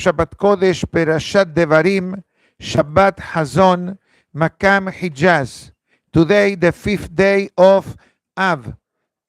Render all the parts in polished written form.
Shabbat Kodesh, Perashat Devarim, Shabbat Hazon, Makam Hijaz. Today, the 5th day of Av,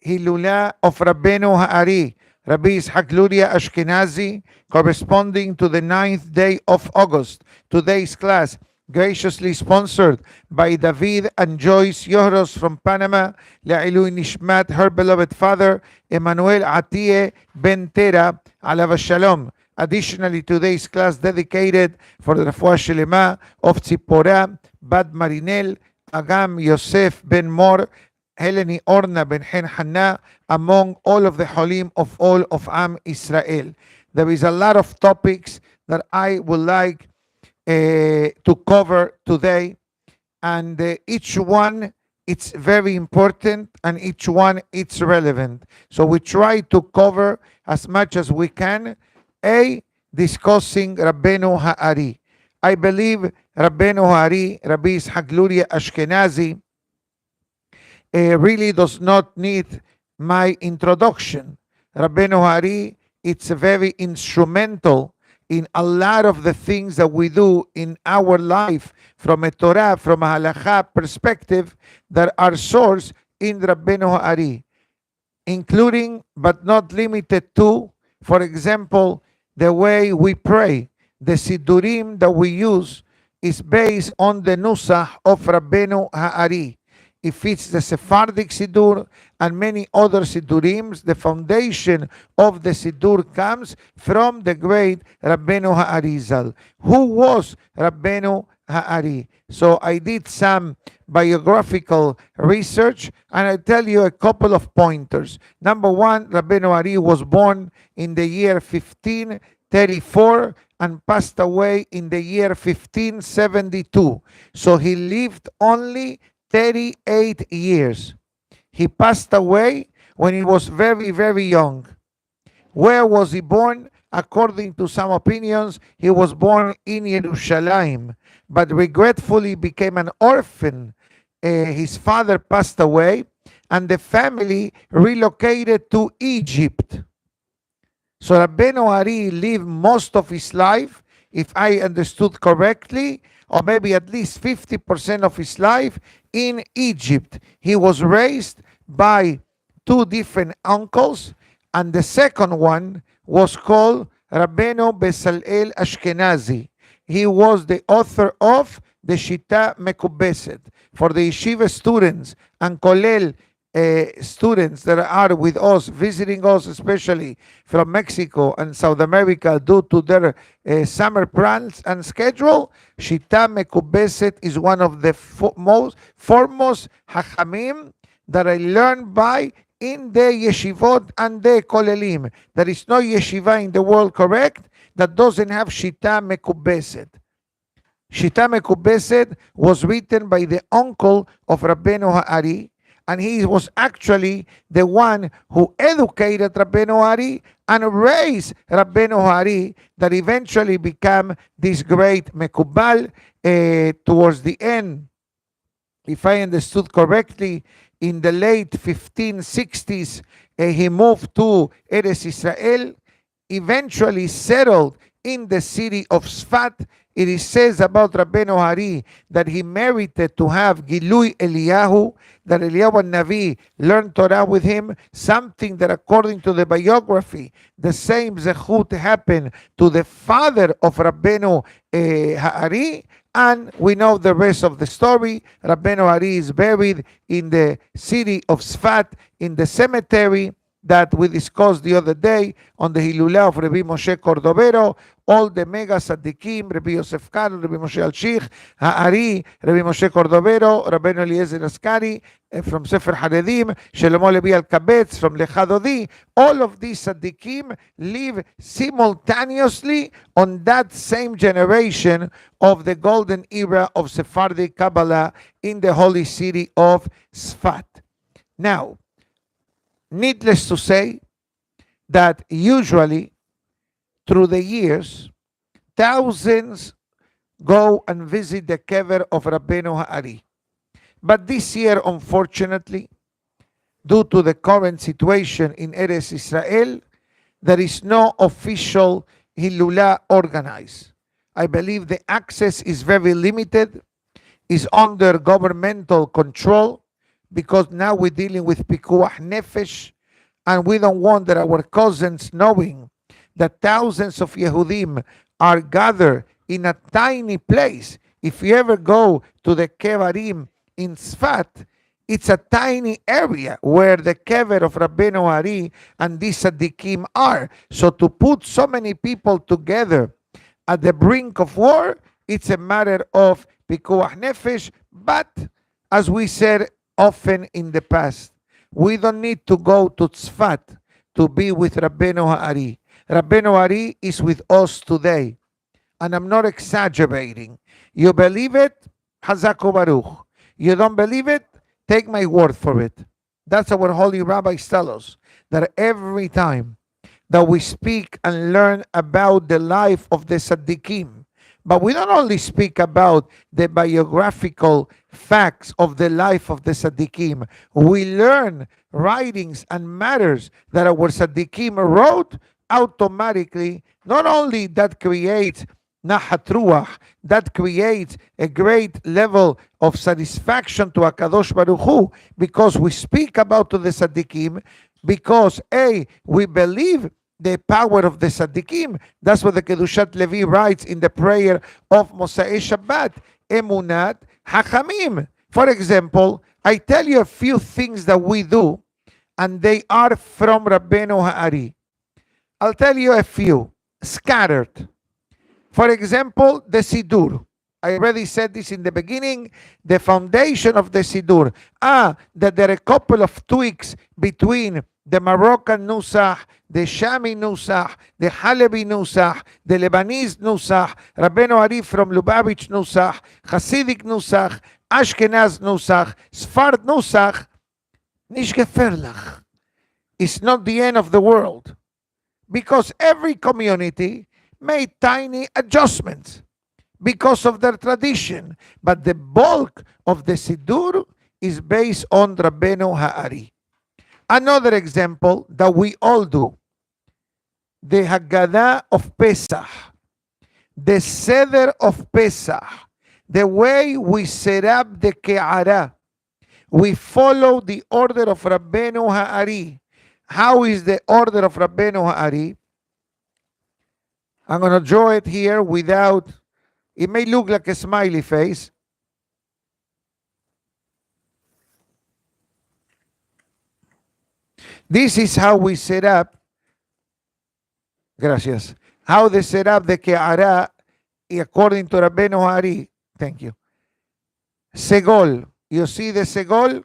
Hilula of Rabbenu Ha'ari, Rabbi Yitzhak Luria Ashkenazi, corresponding to the 9th day of August. Today's class, graciously sponsored by David and Joyce Yohros from Panama, La'ilui Nishmat, her beloved father, Emmanuel Atiye Ben Tera, Alav Shalom. Additionally, today's class dedicated for the Refuah Shelema of Tzipora, Bad Marinel, Agam Yosef Ben Mor, Heleni Orna Ben Hen Hanna, among all of the Holim of all of Am Israel. There is a lot of topics that I would like to cover today, and each one it's very important, and each one it's relevant. So we try to cover as much as we can. Discussing Rabbenu Ha'ari. I believe Rabbenu Ha'ari, Rabbi Yitzhak Luria Ashkenazi, really does not need my introduction. Rabbenu Ha'ari, it's very instrumental in a lot of the things that we do in our life from a Torah, from a halakha perspective that are sourced in Rabbenu Ha'ari, including but not limited to, for example, the way we pray. The Sidurim that we use is based on the Nusach of Rabbenu Ha'ari. If it's the Sephardic Sidur and many other Sidurims, the foundation of the Sidur comes from the great Rabbenu Ha'ari Zal. Who was Rabbenu Ha'ari? So I did some biographical research, and I tell you a couple of pointers. Number one, Rabbenu Ha'ari was born in the year 1534 and passed away in the year 1572. So he lived only 38 years. He passed away when he was very, very young. Where was he born? According to some opinions, he was born in Jerusalem, but regretfully became an orphan. His father passed away, and the family relocated to Egypt. So Rabbenu Ha'ari lived most of his life, if I understood correctly, or maybe at least 50% of his life, in Egypt. He was raised by two different uncles, and the second one was called Rabbenu Bezalel Ashkenazi. He was the author of the Shita Mekubeset. For the yeshiva students and Kolel students that are with us, visiting us, especially from Mexico and South America, due to their summer plans and schedule, Shita Mekubeset is one of the most foremost Hachamim that I learned by in the yeshivot and the kolelim. There is no yeshiva in the world, correct, that doesn't have Shita Mekubeset. Shita Mekubeset was written by the uncle of Rabbenu Ha'ari, and he was actually the one who educated Rabbenu Ha'ari and raised Rabbenu Ha'ari, that eventually became this great Mekubal towards the end. If I understood correctly, in the late 1560s, he moved to Eretz Israel, eventually settled in the city of Sfat. It is says about Rabbenu Ha'ari that he merited to have Gilui Eliyahu, that Eliyahu Navi learned Torah with him, something that according to the biography, the same zechut happened to the father of Rabbenu Ha'ari, and we know the rest of the story. Rabbenu Ha'ari is buried in the city of Sfat, in the cemetery that we discussed the other day on the Hilula of Rabbi Moshe Cordovero, all the mega tzaddikim, Rabbi Yosef Galimidi, Rabbi Moshe Alshich, Ha'ari, Rabbi Moshe Cordovero, Rabbenu Eliezer Askari, from Sefer Haredim, Shlomo Levi Alkabetz, from Lecha Dodi. All of these tzaddikim live simultaneously on that same generation of the golden era of Sephardic Kabbalah in the holy city of Sfat. Now, needless to say that usually through the years, thousands go and visit the kever of Rabbenu Ha'ari. But this year, unfortunately, due to the current situation in Eretz Israel, there is no official Hilula organized. I believe the access is very limited, is under governmental control, because now we're dealing with pikuach nefesh, and we don't want that our cousins knowing that thousands of Yehudim are gathered in a tiny place. If you ever go to the Kevarim in Tzfat, it's a tiny area where the kever of Rabbenu Ari and these tzaddikim are. So to put so many people together at the brink of war, it's a matter of pikuach nefesh. But as we said often in the past, we don't need to go to Tzfat to be with Rabbenu Ari. Rabbenu Ari is with us today. And I'm not exaggerating. You believe it? Hazaku Baruch. You don't believe it? Take my word for it. That's our holy rabbis tell us, that every time that we speak and learn about the life of the tzaddikim, but we don't only speak about the biographical facts of the life of the tzaddikim, we learn writings and matters that our tzaddikim wrote. Automatically, not only that creates Nahat Ruach, that creates a great level of satisfaction to HaKadosh Baruch Hu, because we speak about to the tzaddikim, because we believe the power of the tzaddikim. That's what the Kedushat Levi writes in the prayer of Mosai Shabbat, Emunat Hachamim. For example, I tell you a few things that we do, and they are from Rabbenu Ha'ari. I'll tell you a few, scattered. For example, the Sidur. I already said this in the beginning, the foundation of the Sidur. That there are a couple of tweaks between the Moroccan Nusach, the Shami Nusach, the Halebi Nusach, the Lebanese Nusach, Rabbenu Ari from Lubavitch Nusach, Hasidic Nusach, Ashkenaz Nusach, Sfard Nusach, Nish Gefährlich. It's not the end of the world, because every community made tiny adjustments because of their tradition. But the bulk of the Sidur is based on Rabbenu Ha'ari. Another example that we all do, the Haggadah of Pesach, the Seder of Pesach, the way we set up the Ke'ara. We follow the order of Rabbenu Ha'ari. How is the order of Rabbenu Ha'ari? I'm going to draw it here without, it may look like a smiley face. This is how we set up, gracias, how they set up the Ke'ara according to Rabbenu Ha'ari. Thank you. Segol. You see the Segol?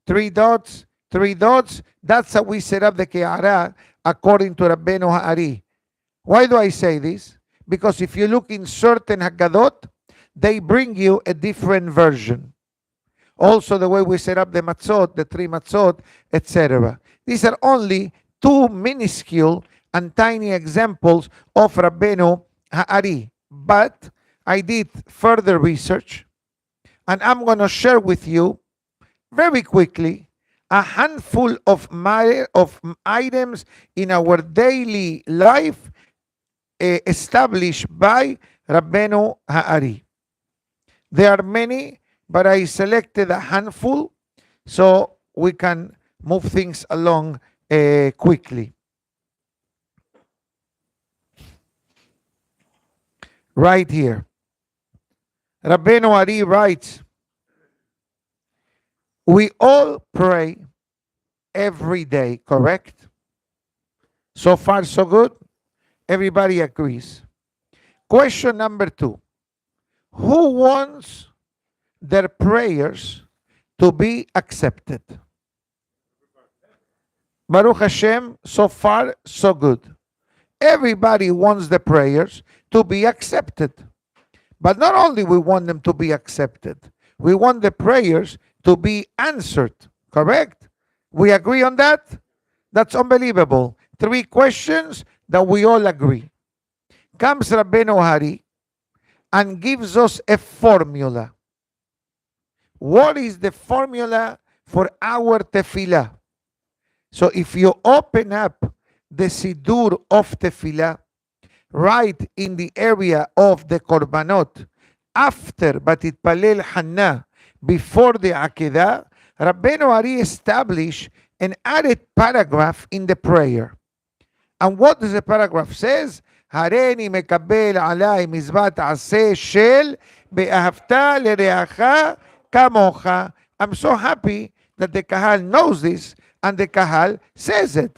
3 dots, 3 dots. That's how we set up the Ke'ara according to Rabbenu Ha'ari. Why do I say this? Because if you look in certain Haggadot, they bring you a different version. Also the way we set up the matzot, the 3 matzot, etc. These are only 2 minuscule and tiny examples of Rabbenu Ha'ari. But I did further research, and I'm going to share with you very quickly a handful of items in our daily life established by Rabbenu Ha'ari. There are many, but I selected a handful so we can move things along quickly. Right here, Rabbenu Ha'ari writes, we all pray every day, correct? So far, so good? Everybody agrees. Question number 2. Who wants their prayers to be accepted? Baruch Hashem, so far, so good. Everybody wants the prayers to be accepted. But not only we want them to be accepted, we want the prayers to be answered, correct? We agree on that? That's unbelievable. 3 questions that we all agree. Comes Rabbenu Ha'ari and gives us a formula. What is the formula for our tefillah? So if you open up the Sidur of tefillah, right in the area of the korbanot, after Batitpalel Hannah, before the Akedah, Rabbenu Ari established an added paragraph in the prayer. And what does the paragraph says? הריני מקבל עליי מזבח עשה של ואהבת לרעך כמוך. I'm so happy that the Kahal knows this and the Kahal says it.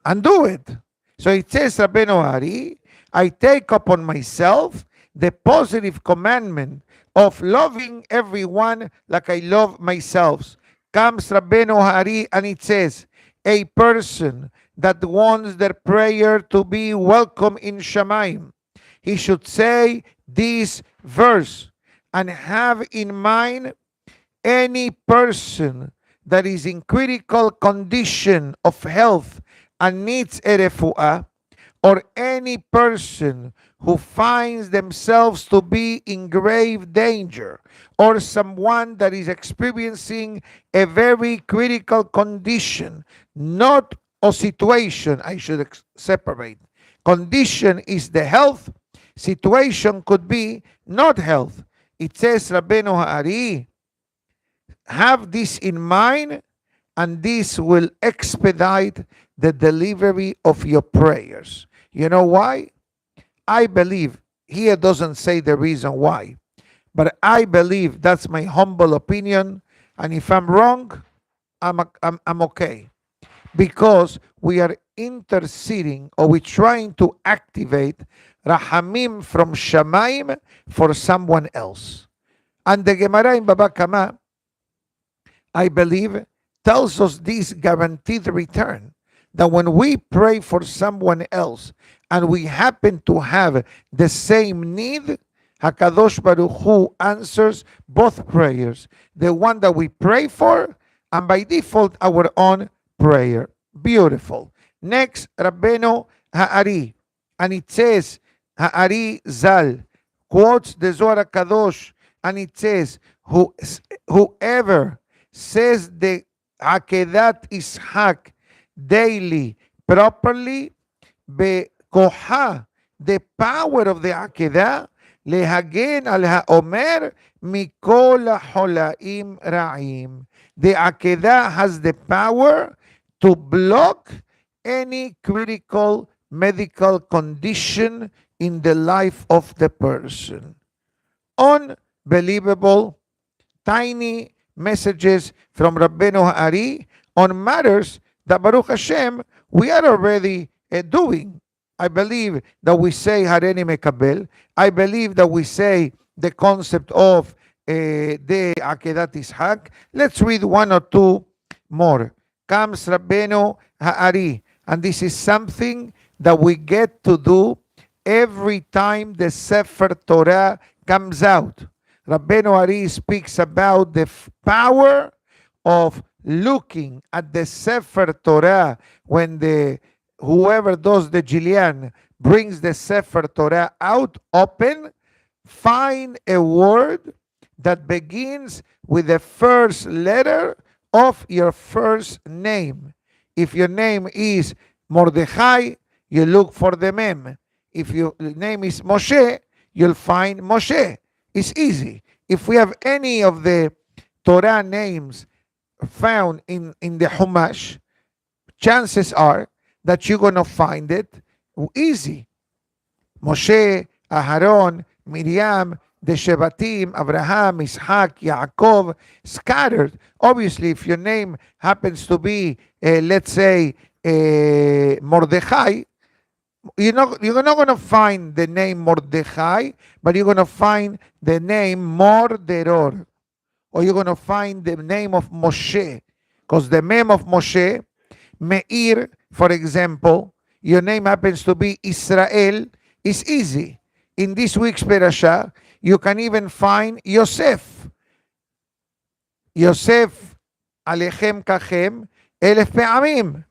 And do it. So it says, Rabbenu Ari, I take upon myself the positive commandment of loving everyone like I love myself. Comes Rabbenu Ari and it says, a person that wants their prayer to be welcome in Shamayim, he should say this verse and have in mind any person that is in critical condition of health and needs a refuah, or any person who finds themselves to be in grave danger, or someone that is experiencing a very critical condition, not a situation, I should separate. Condition is the health, situation could be not health. It says, Rabbenu Ha'ari, have this in mind, and this will expedite the delivery of your prayers. You know why? I believe, here doesn't say the reason why, but I believe, that's my humble opinion, and if I'm wrong, I'm okay. Because we are interceding, or we're trying to activate Rahamim from Shamayim for someone else. And the Gemara in Baba Kama, I believe, tells us this guaranteed return, that when we pray for someone else and we happen to have the same need, HaKadosh Baruch Hu answers both prayers, the one that we pray for and by default our own prayer. Beautiful. Next, Rabbenu Ha'ari, and it says, Ha'ari Zal quotes the Zohar Kadosh, and it says, whoever says the Akedat Ishak daily, properly, bekoha, the power of the Akedah, lehagen al ha'omer mikol ha'holaim ra'im. The Akedah has the power to block any critical medical condition in the life of the person. Unbelievable, tiny messages from Rabbenu Ha'ari on matters that Baruch Hashem we are already doing. I believe that we say Hareni Mekabel. I believe that we say the concept of the Akedat Ishak. Let's read one or two more. Comes Rabbenu Ha'ari, and this is something that we get to do every time the Sefer Torah comes out. Rabbenu Ha'ari speaks about the power of looking at the Sefer Torah when whoever does the Jilyan brings the Sefer Torah out open, find a word that begins with the first letter of your first name. If your name is Mordechai, you look for the Mem. If your name is Moshe, you'll find Moshe. It's easy. If we have any of the Torah names found in the Humash, chances are that you're going to find it easy. Moshe, Aharon, Miriam, the Shevatim, Abraham, Ishaq, Yaakov, scattered. Obviously, if your name happens to be, let's say, Mordechai, you're not going to find the name Mordechai, but you're going to find the name Morderor. Or you're going to find the name of Moshe. Because the name of Moshe, Meir, for example, your name happens to be Israel, is easy. In this week's parasha, you can even find Yosef. Yosef, Alechem Kachem, Elef Pe'amim.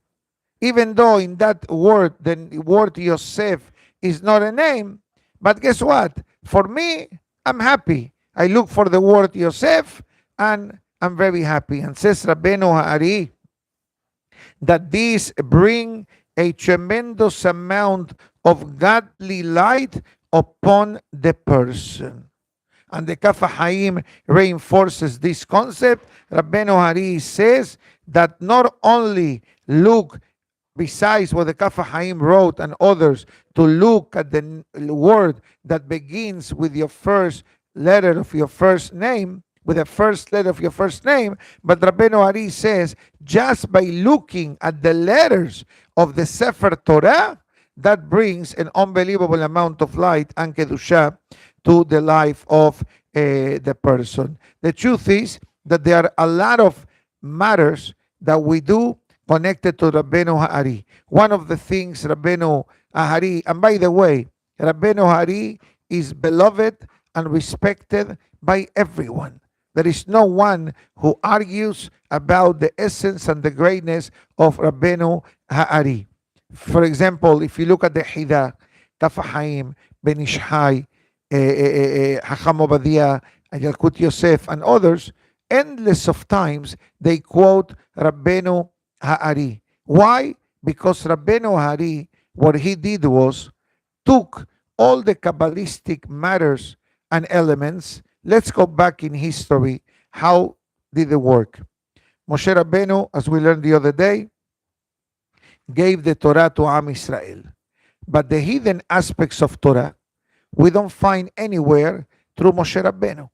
Even though in that word, the word Yosef is not a name, but guess what? For me, I'm happy. I look for the word Yosef, and I'm very happy. And says Rabbenu Ha'ari that these bring a tremendous amount of godly light upon the person. And the Kaf HaHaim reinforces this concept. Rabbenu Hari says that not only look, besides what the Kaf HaHaim wrote and others, to look at the word that begins with your first letter of your first name, with the first letter of your first name, but Rabbenu Hari says just by looking at the letters of the Sefer Torah, that brings an unbelievable amount of light and kedusha to the life of the person. The truth is that there are a lot of matters that we do connected to Rabbenu Hari. One of the things Rabbenu Hari, and by the way, Rabbenu Hari is beloved and respected by everyone. There is no one who argues about the essence and the greatness of Rabbenu Hari. For example, if you look at the Hida, Kaf HaHaim, Ben Ishai, Hacham Obadiah, Yalkut Yosef, and others, endless of times they quote Rabbenu Hari. Why? Because Rabbenu Hari, what he did was took all the Kabbalistic matters and elements. Let's go back in history. How did it work? Moshe Rabbeinu, as we learned the other day, gave the Torah to Am Israel. But the hidden aspects of Torah, we don't find anywhere through Moshe Rabbeinu.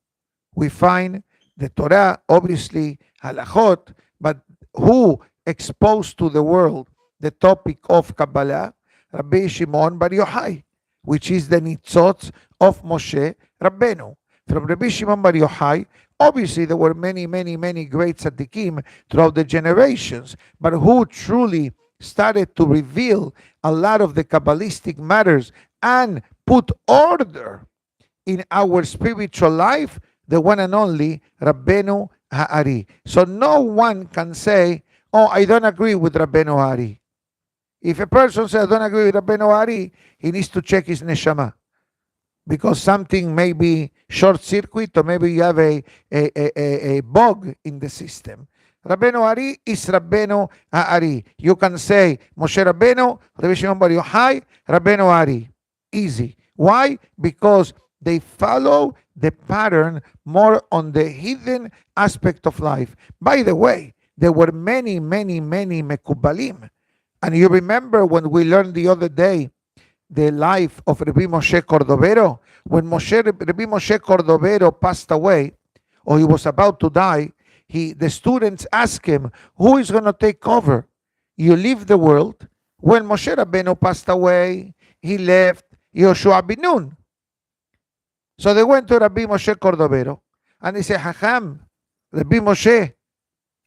We find the Torah, obviously, halachot, but who exposed to the world the topic of Kabbalah? Rabbi Shimon Bar Yochai, which is the nitzot of Moshe Rabbeinu. From Rabbi Shimon Bar Yochai, obviously there were many great tzaddikim throughout the generations, but who truly started to reveal a lot of the Kabbalistic matters and put order in our spiritual life, the one and only Rabbenu Hari. So no one can say, oh, I don't agree with Rabbenu Hari. If a person says, I don't agree with Rabbenu Hari, he needs to check his neshama. Because something may be short circuit, or maybe you have a bug in the system. Rabbenu Hari is Rabbenu Hari. You can say Moshe Rabbeinu, Rabbi Shimon Bar Yochai, Rabbenu Hari. Easy. Why? Because they follow the pattern more on the hidden aspect of life. By the way, there were many Mekubalim. And you remember when we learned the other day the life of Rabbi Moshe Cordovero? When Rabbi Moshe Cordovero passed away, or he was about to die, the students asked him, who is going to take over? You leave the world. When Moshe Rabbeinu passed away, he left Yoshua bin Nun. So they went to Rabbi Moshe Cordovero and they said, Hacham, Rabbi Moshe,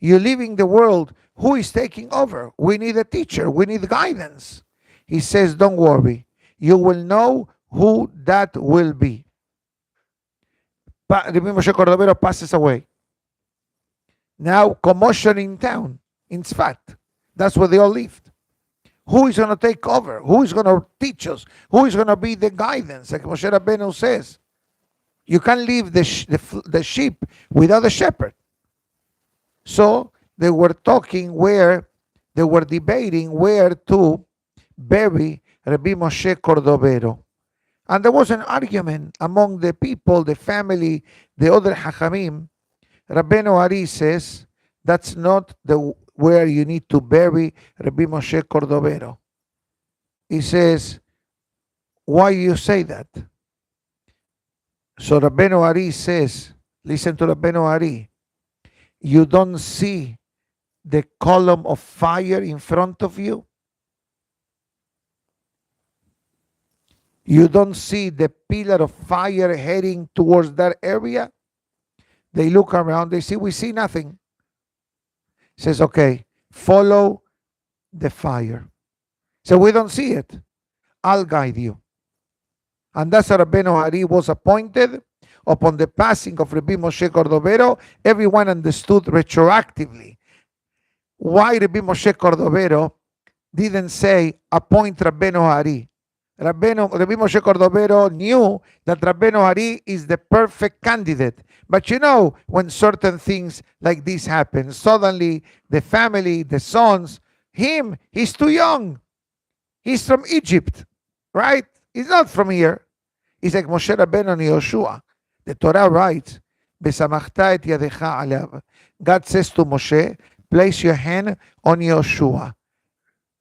you're leaving the world. Who is taking over? We need a teacher. We need guidance. He says, don't worry. You will know who that will be. But Rabbi Moshe Cordovero passes away. Now, commotion in town, in Tzfat. That's where they all lived. Who is going to take over? Who is going to teach us? Who is going to be the guidance? Like Moshe Rabbeinu says, you can't leave the sheep without a shepherd. So they were debating where to bury Rabbi Moshe Cordovero. And there was an argument among the people, the family, the other Hachamim. Rabbenu Hari says, that's not where you need to bury Rabbi Moshe Cordovero. He says, why you say that? So Rabbenu Hari says, listen to Rabbenu Hari, you don't see the column of fire in front of you? You don't see the pillar of fire heading towards that area? They look around, they see, we see nothing. Says, okay, follow the fire. So we don't see it. I'll guide you. And that's how Rabbenu Hari was appointed. Upon the passing of Rabbi Moshe Cordovero, everyone understood retroactively why Rabbi Moshe Cordovero didn't say, appoint Rabbenu Hari. Rabbi Moshe Cordovero knew that Rabbenu Hari is the perfect candidate. But you know, when certain things like this happen, suddenly the family, the sons, he's too young. He's from Egypt. right? It's not from here. It's like Moshe Rabbeinu and Yoshua. The Torah writes, "Besamachta et yadecha alav." God says to Moshe, place your hand on Yoshua.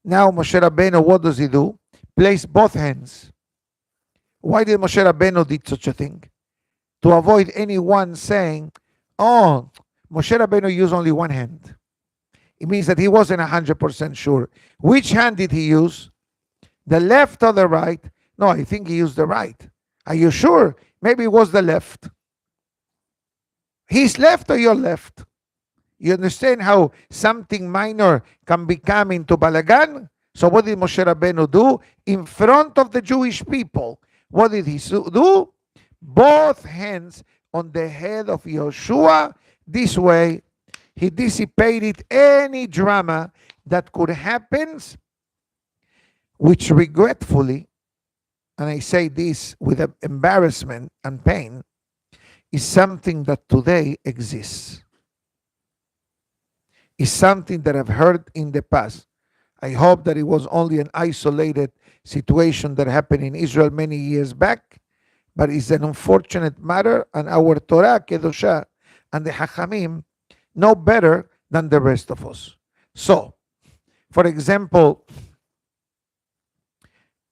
Now Moshe Rabbeinu, what does he do? Place both hands. Why did Moshe Rabbeinu did such a thing? To avoid anyone saying, oh, Moshe Rabbeinu used only one hand. It means that he wasn't 100% sure. Which hand did he use? The left or the right? No, I think he used the right. Are you sure? Maybe it was the left. His left or your left? You understand how something minor can become into balagan? So what did Moshe Rabbeinu do? In front of the Jewish people, what did he do? Both hands on the head of Yoshua. This way, he dissipated any drama that could happen, which regretfully, and I say this with embarrassment and pain, is something that today exists. Is something that I've heard in the past. I hope that it was only an isolated situation that happened in Israel many years back, but it's an unfortunate matter, and our Torah Kedosha and the Hachamim know better than the rest of us. So, for example,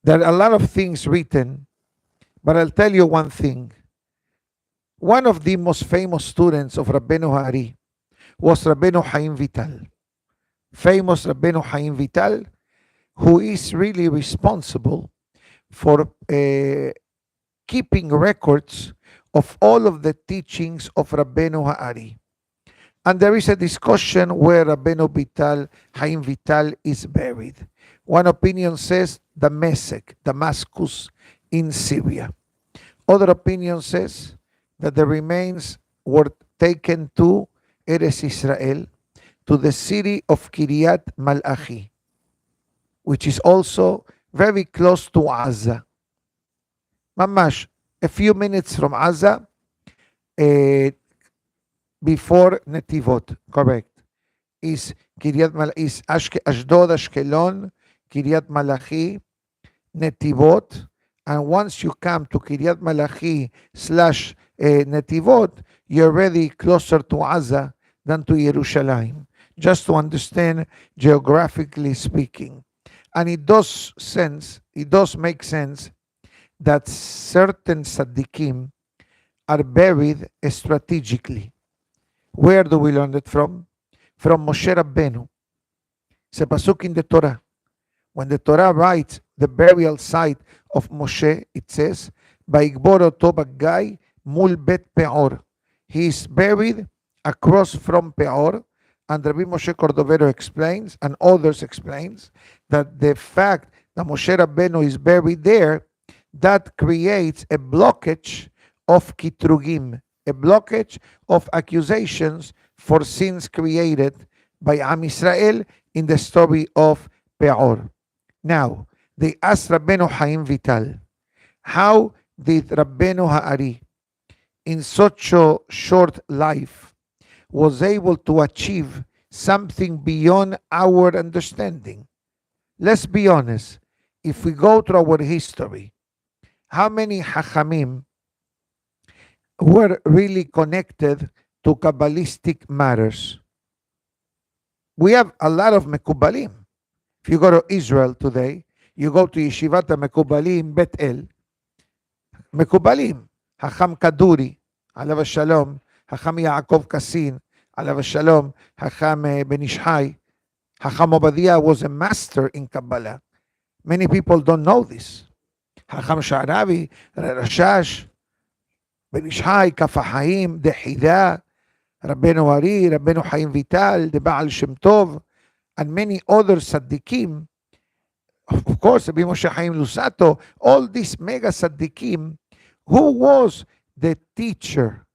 there are a lot of things written, but I'll tell you one thing. One of the most famous students of Rabbenu Hari was Rabbenu Chaim Vital. Famous Rabbenu Chaim Vital, who is really responsible for keeping records of all of the teachings of Rabbenu Hari. And there is a discussion where Rabbenu Vital, Chaim Vital, is buried. One opinion says Damascus in Syria. Other opinion says that the remains were taken to Eretz Israel, to the city of Kiryat Malachi, which is also very close to Gaza. Mamash, a few minutes from Gaza, before Netivot, correct, is Kiryat Malachi, is Ashdod, Ashkelon, Kiryat Malachi, Netivot, and once you come to Kiryat Malachi / Netivot, you're already closer to Gaza than to Jerusalem, just to understand geographically speaking. And it does make sense that certain tzaddikim are buried strategically. Where do we learn it from? From Moshe Rabbenu. It's a pasuk in the Torah. When the Torah writes the burial site of Moshe, it says, "Vayikbor oto bagai mul bet Peor." He is buried across from Peor, and Rabbi Moshe Cordovero explains, and others explains, that the fact that Moshe Rabbenu is buried there, that creates a blockage of kitrugim, a blockage of accusations for sins created by Am Israel in the story of Peor. Now, they asked Rabbenu Chaim Vital, how did Rabbenu Hari, in such a short life, was able to achieve something beyond our understanding? Let's be honest. If we go through our history, how many Hachamim were really connected to Kabbalistic matters? We have a lot of Mekubalim. If you go to Israel today, you go to Yeshivat Mekubalim Bet El, Mekubalim, Hacham Kaduri, Alav Shalom, Hacham Yaakov Kassin, Alav Shalom, Hacham Ben Ishai. Hacham Obadiah was a master in Kabbalah. Many people don't know this. Hacham Sha'aravi, Rashash, Ben Ishai, Kafahaim, Dehida, Rabbenu Hari, Rabbenu Chaim Vital, the Baal Shem Tov, and many other tzaddikim. Of course, Rabbi Moshe Chaim Lusato, all these mega tzaddikim. Who was the teacher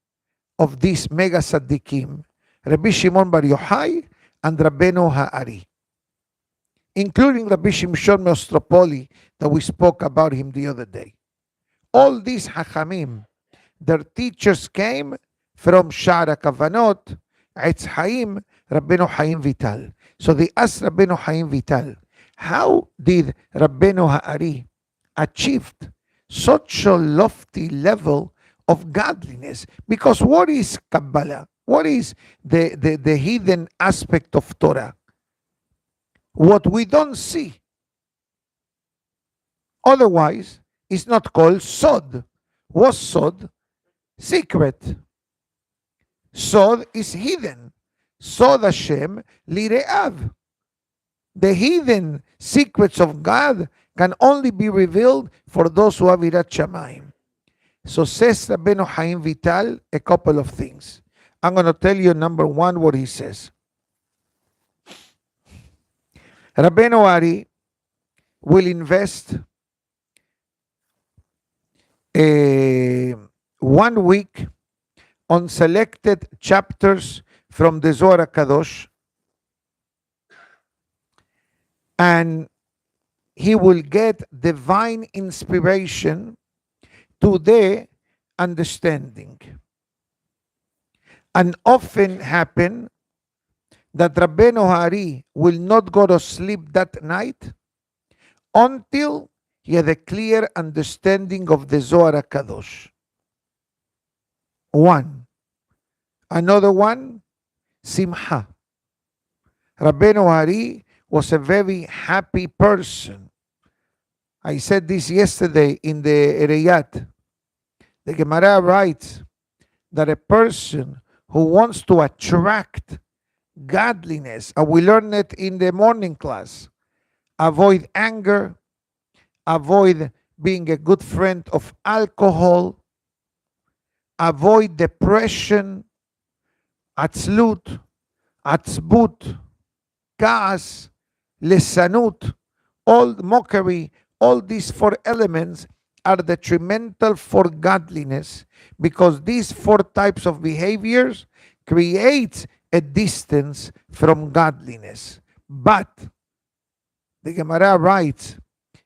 of these mega tzaddikim? Rabbi Shimon Bar Yochai and Rabbenu Hari, including Rabbi Shimshon Meostropoli, that we spoke about him the other day. All these Hachamim, their teachers came from Shara Kavanot, Eitz Chaim, Rabbenu Chaim Vital. So they asked Rabbenu Chaim Vital, how did Rabbenu Hari achieved such a lofty level of godliness. Because what is Kabbalah? What is the hidden aspect of Torah? What we don't see. Otherwise, it's not called Sod. What's Sod? Secret. Sod is hidden. Sod Hashem lire'av. The hidden secrets of God can only be revealed for those who have Yirat Shamayim. So says Rabbenu Chaim Vital a couple of things. I'm going to tell you number one what he says. Rabbenu Ari will invest 1 week on selected chapters from the Zohar Kadosh, and he will get divine inspiration to the understanding. And often happen that Rabbenu Hari will not go to sleep that night until he had a clear understanding of the Zohar Kadosh. One. Another one, Simcha. Rabbenu Hari was a very happy person. I said this yesterday in the Ereyat. The Gemara writes that a person who wants to attract godliness, and we learn it in the morning class, avoid anger, avoid being a good friend of alcohol, avoid depression, atzlut, atzbut, kaas, lesanut, all mockery, all these 4 elements are detrimental for godliness, because these 4 types of behaviors create a distance from godliness. But the Gemara writes,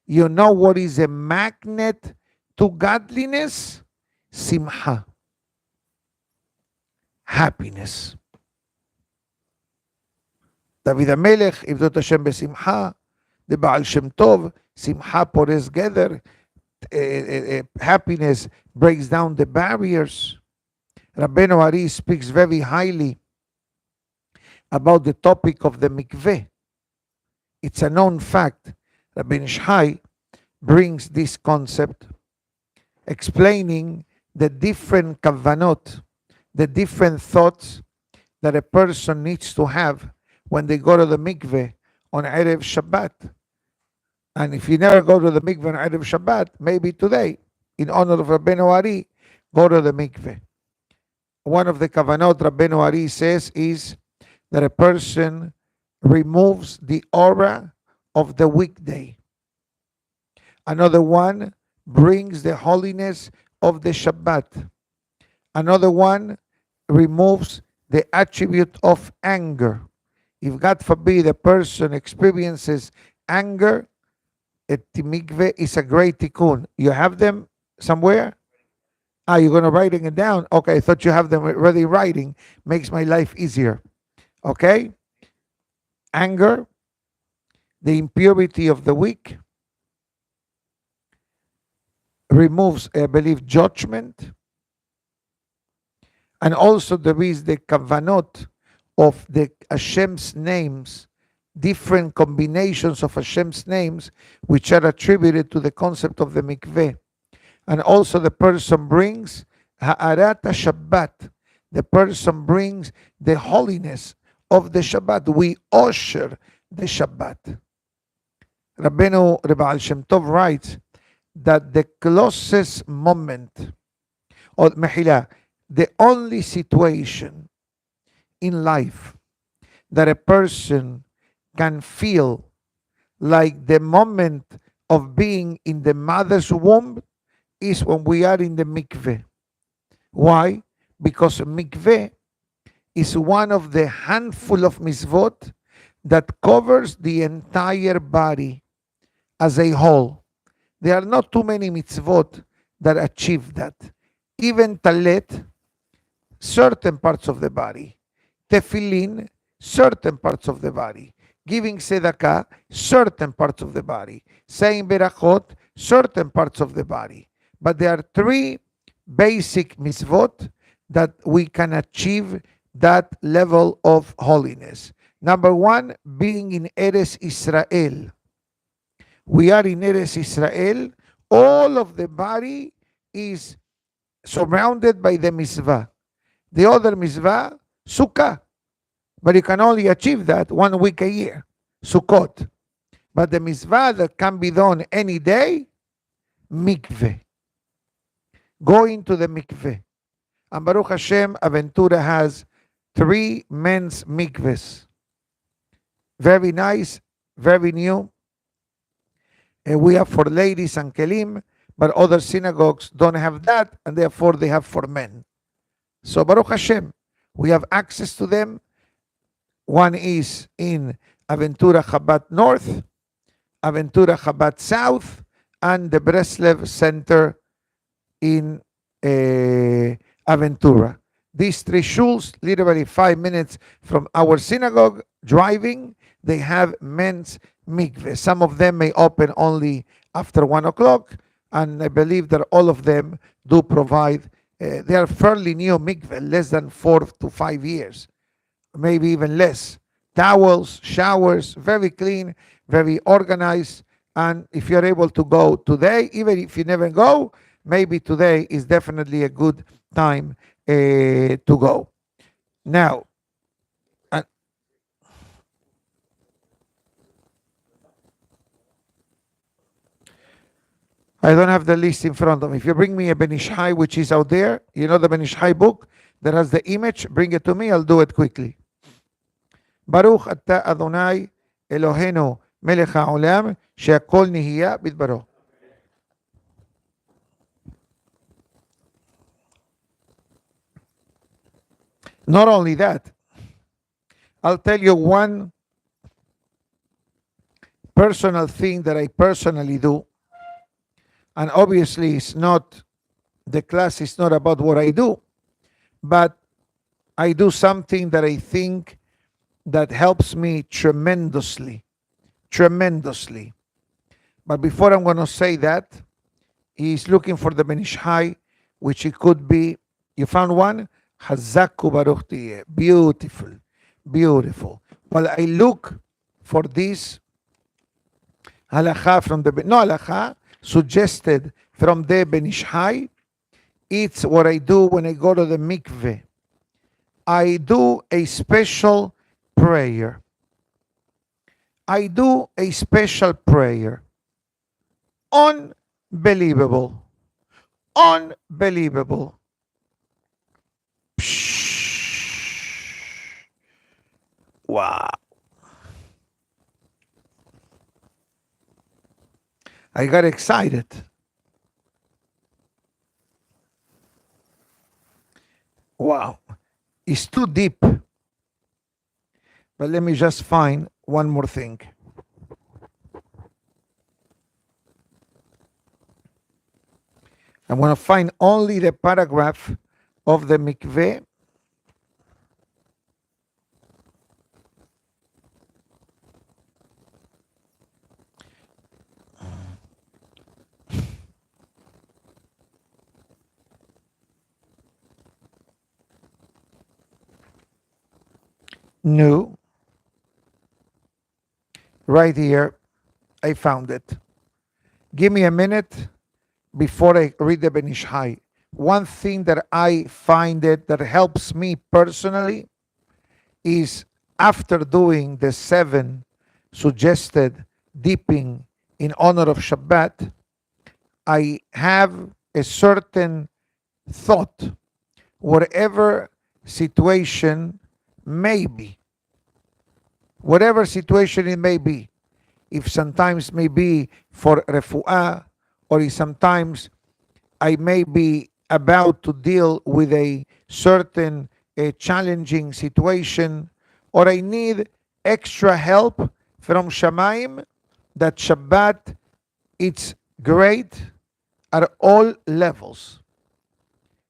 you know what is a magnet to godliness? Simcha. Happiness. David HaMelech, Ivdot Hashem besimcha. The Baal Shem Tov, Simcha pores gather. Happiness breaks down the barriers. Rabbenu Ari speaks very highly about the topic of the Mikveh. It's a known fact. Rabbi Shai brings this concept, explaining the different kavanot, the different thoughts that a person needs to have when they go to the mikveh on Erev Shabbat. And if you never go to the mikveh on Erev Shabbat, maybe today, in honor of Rabbenu Ari, go to the mikveh. One of the kavanot Rabbenu Ari says is that a person removes the aura of the weekday. Another one brings the holiness of the Shabbat. Another one removes the attribute of anger. If God forbid a person experiences anger, a mikveh is a great tikkun. You have them somewhere? You're going to writing it down? Okay, I thought you have them already writing. Makes my life easier. Okay? Anger, the impurity of the week, removes, I believe, judgment. And also there is the kavanot of the Hashem's names, different combinations of Hashem's names, which are attributed to the concept of the mikveh. And also the person brings ha'arat Shabbat. The person brings the holiness of the Shabbat. We usher the Shabbat. Rabbenu Baal Shem Tov writes that the closest moment, or Mehila, the only situation in life that a person can feel like the moment of being in the mother's womb is when we are in the mikveh. Why? Because mikveh is one of the handful of mitzvot that covers the entire body as a whole. There are not too many mitzvot that achieve that. Even talet, certain parts of the body. Tefillin, certain parts of the body. Giving tzedakah, certain parts of the body. Saying berachot, certain parts of the body. But there are three basic mitzvot that we can achieve that level of holiness. Number one, being in Eretz Israel. We are in Eretz Israel. All of the body is surrounded by the mitzvah. The other mitzvah, sukkah. But you can only achieve that 1 week a year, Sukkot. But the mitzvah that can be done any day, mikveh. Going to the mikveh. And Baruch Hashem, Aventura has 3 men's mikvehs. Very nice, very new. And we have for ladies and kelim, but other synagogues don't have that, and therefore they have for men. So Baruch Hashem, we have access to them. One is in Aventura Chabad North, Aventura Chabad South, and the Breslev Center in Aventura. These 3 shuls, literally 5 minutes from our synagogue, driving, they have men's mikveh. Some of them may open only after 1 o'clock, and I believe that all of them do provide, they are fairly new mikveh, less than 4 to 5 years, maybe even less. Towels, showers, very clean, very organized. And if you're able to go today, even if you never go, maybe today is definitely a good time to go. Now, I don't have the list in front of me. If you bring me a Ben Ish Chai, which is out there, you know the Ben Ish Chai book that has the image, bring it to me, I'll do it quickly. Baruch Ata Adonai Eloheinu Melech HaOlam She'akol Nihiya Bidbaro. Not only that, I'll tell you one personal thing that I personally do. And obviously it's not, the class is not about what I do, but I do something that I think that helps me tremendously. But before I'm going to say that, he's looking for the Ben Ish Chai, which it could be, you found one? Hazaku Baruch Tiyeh. Beautiful, beautiful. Well, I look for this halakha from the, no halakha, suggested from the Ben Ish Chai. It's what I do when I go to the mikveh. I do a special prayer. I do a special prayer. Unbelievable. Unbelievable. Wow. I got excited. Wow. It's too deep. But let me just find one more thing. I'm going to find only the paragraph of the mikveh. No. Right here, I found it. Give me a minute before I read the Ben Ish Chai. One thing that I find it that helps me personally is after doing the 7 suggested dipping in honor of Shabbat, I have a certain thought, whatever situation may be, whatever situation it may be, if sometimes may be for refuah, or if sometimes I may be about to deal with a certain challenging situation, or I need extra help from Shamayim, that Shabbat, it's great at all levels.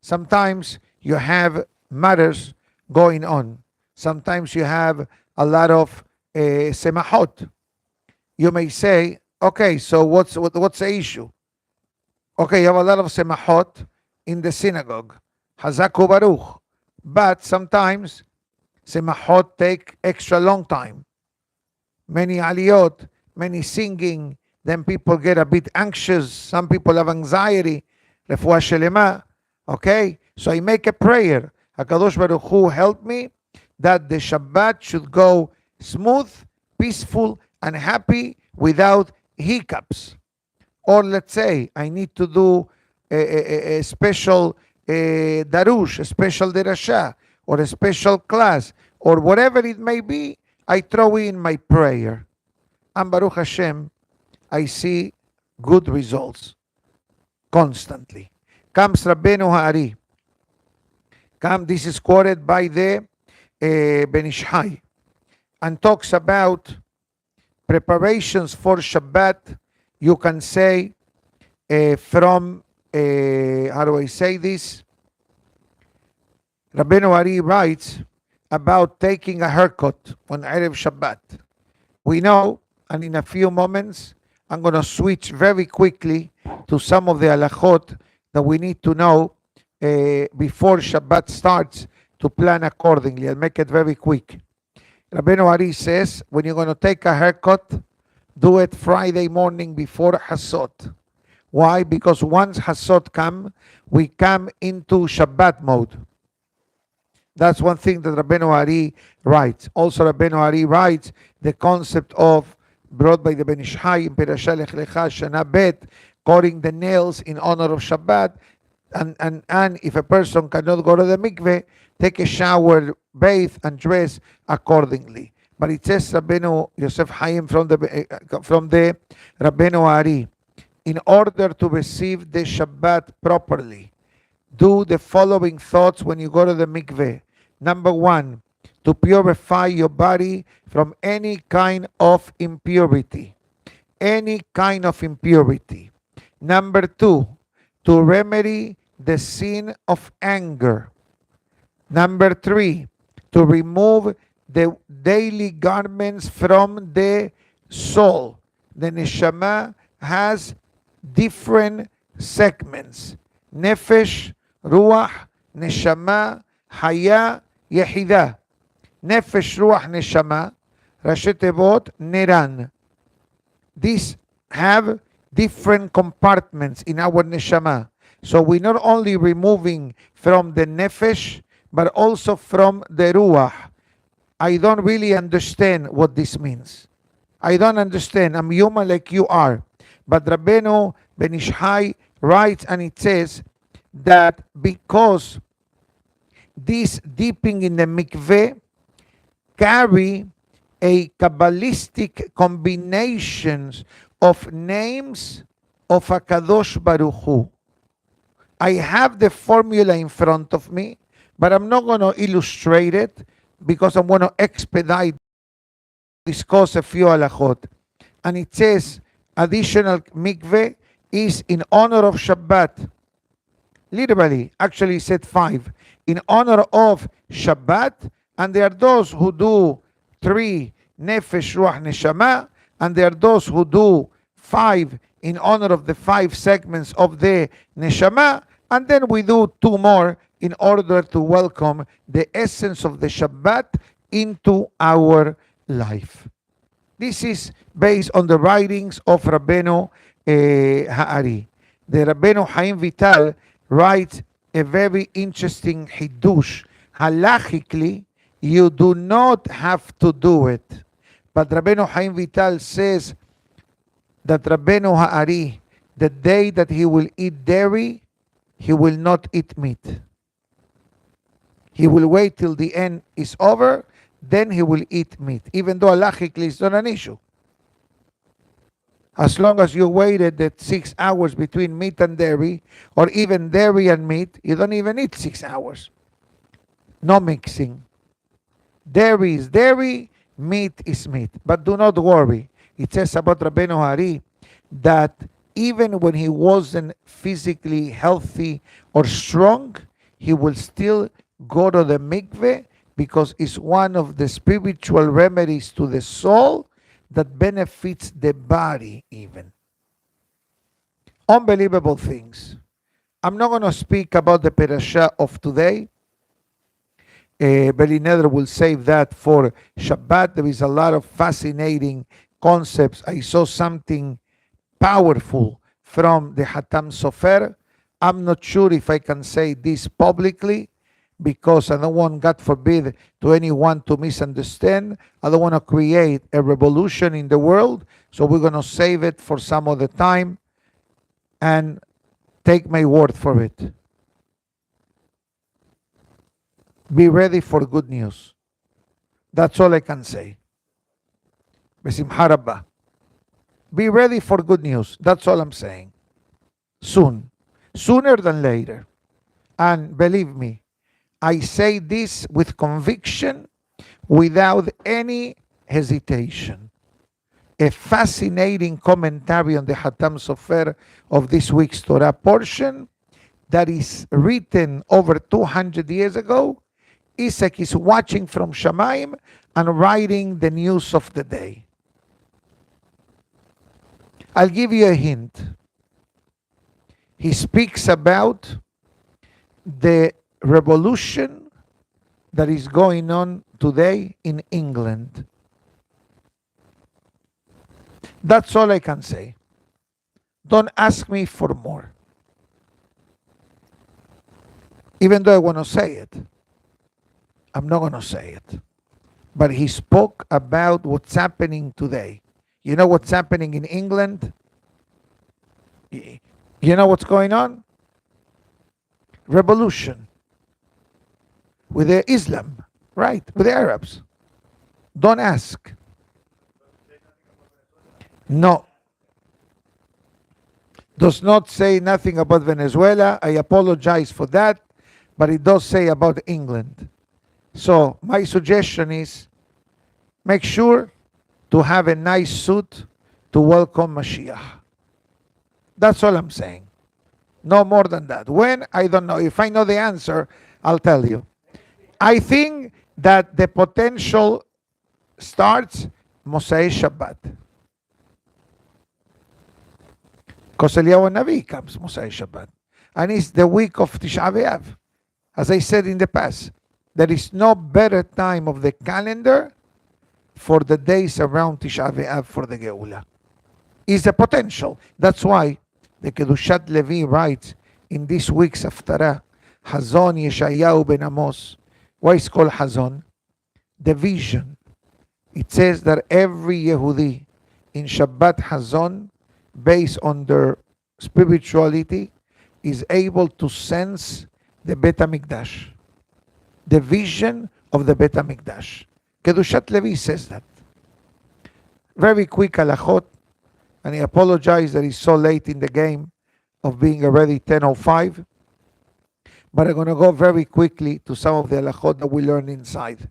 Sometimes you have matters going on. Sometimes you have a lot of semahot. You may say, okay, so what's the issue? Okay, you have a lot of semachot in the synagogue. Hazaku Baruch. But sometimes semachot take extra long time. Many aliyot, many singing, then people get a bit anxious. Some people have anxiety. Refuah shelema. Okay? So I make a prayer. HaKadosh Baruch Hu help me that the Shabbat should go smooth, peaceful, and happy without hiccups. Or let's say I need to do a special darush, a special derasha, or a special class, or whatever it may be, I throw in my prayer. And Baruch Hashem, I see good results constantly. Comes Rabbenu Ha'ari. This is quoted by the Ben Ish Hai, and talks about preparations for Shabbat. You can say from, how do I say this? Rabbenu Ari writes about taking a haircut on Erev Shabbat. We know, and in a few moments, I'm going to switch very quickly to some of the halachot that we need to know before Shabbat starts to plan accordingly. I'll make it very quick. Rabbenu Ari says, when you're going to take a haircut, do it Friday morning before Hassot. Why? Because once Hassot come, we come into Shabbat mode. That's one thing that Rabbenu Ari writes. Also, Rabbenu Ari writes the concept of, brought by the Ben Ish Hai in Perashah Lech Lecha Shana Bet, cutting the nails in honor of Shabbat. And if a person cannot go to the mikveh, take a shower, bathe, and dress accordingly. But it says Rabbenu Yosef Chaim from the Rabbenu Ari, in order to receive the Shabbat properly, do the following thoughts when you go to the mikveh. Number one, to purify your body from any kind of impurity. Any kind of impurity. Number two, to remedy the sin of anger. Number three, to remove the daily garments from the soul. The neshama has different segments. Nefesh, ruach, neshama, haya, yehidah. Nefesh, ruach, neshama, Rashi Tevot, neran. These have different compartments in our neshama. So we're not only removing from the nefesh, but also from the ruach. I don't really understand what this means. I don't understand. I'm human like you are. But Rabbenu Ben Ish Hai writes, and it says that because this dipping in the mikveh carry a Kabbalistic combinations of names of HaKadosh Baruch Hu. I have the formula in front of me, but I'm not going to illustrate it because I'm going to expedite, discuss a few halachot. And it says, additional mikveh is in honor of Shabbat. Literally, actually it said 5. In honor of Shabbat, and there are those who do 3 nefesh, ruach, neshama, and there are those who do 5 in honor of the 5 segments of the neshama, and then we do 2 more in order to welcome the essence of the Shabbat into our life. This is based on the writings of Rabbenu Ha'ari. The Rabbenu Chaim Vital writes a very interesting hidush. Halachically, you do not have to do it. But Rabbenu Chaim Vital says that Rabbenu Ha'ari, the day that he will eat dairy, he will not eat meat. He will wait till the end is over, then he will eat meat, even though halachically it's not an issue. As long as you waited that 6 hours between meat and dairy, or even dairy and meat, you don't even eat 6 hours. No mixing. Dairy is dairy, meat is meat. But do not worry. It says about Rabbenu Hari that even when he wasn't physically healthy or strong, he will still go to the mikveh because it's one of the spiritual remedies to the soul that benefits the body even. Unbelievable things. I'm not going to speak about the parasha of today. Beli Neder will save that for Shabbat. There is a lot of fascinating concepts. I saw something powerful from the Hatam Sofer. I'm not sure if I can say this publicly because I don't want, God forbid, to anyone to misunderstand. I don't want to create a revolution in the world, so we're going to save it for some other time and take my word for it. Be ready for good news. That's all I can say. Besimcha Rabbah. Be ready for good news. That's all I'm saying. Soon. Sooner than later. And believe me, I say this with conviction, without any hesitation. A fascinating commentary on the Hatam Sofer of this week's Torah portion that is written over 200 years ago. Isaac is watching from Shamayim and writing the news of the day. I'll give you a hint. He speaks about the revolution that is going on today in England. That's all I can say. Don't ask me for more. Even though I want to say it, I'm not going to say it. But he spoke about what's happening today. You know what's happening in England? You know what's going on? Revolution. With the Islam, right? With the Arabs. Don't ask. No. Does not say nothing about Venezuela. I apologize for that. But it does say about England. So my suggestion is make sure to have a nice suit to welcome Mashiach. That's all I'm saying. No more than that. When? I don't know. If I know the answer, I'll tell you. I think that the potential starts Mosai Shabbat. Because Eliyahu Navi comes Mosai Shabbat. And it's the week of Tisha B'Av. As I said in the past, there is no better time of the calendar for the days around Tisha B'Av for the Geula. Is the potential. That's why the Kedushat Levi writes in this week's Aventura, Hazon Yeshayahu ben Amos. Why is it called Hazon? The vision. It says that every Yehudi in Shabbat Hazon, based on their spirituality, is able to sense the Bet HaMikdash. The vision of the Bet HaMikdash. Kedushat Levi says that. Very quick halachot, and I apologize that it's so late in the game of being already 10:05. But I'm going to go very quickly to some of the halachot that we learn inside.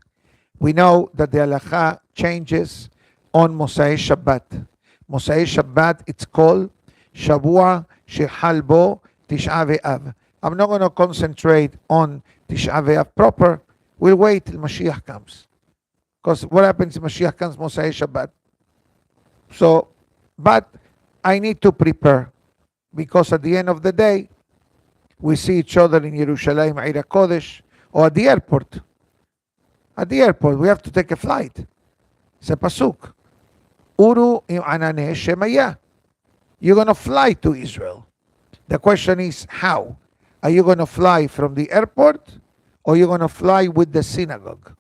We know that the halacha changes on Mosai Shabbat. Mosai Shabbat, it's called Shavua Shechal Bo Tisha B'Av. I'm not going to concentrate on Tisha B'Av proper. We'll wait till Mashiach comes. Because what happens if Mashiach comes Mosai Shabbat? So, but I need to prepare. Because at the end of the day, we see each other in Yerushalayim, Eir HaKodesh, or at the airport. At the airport, we have to take a flight. It's a pasuk. Uru im ananeh shemaya. You're going to fly to Israel. The question is, how? Are you going to fly from the airport, or you're going to fly with the synagogue?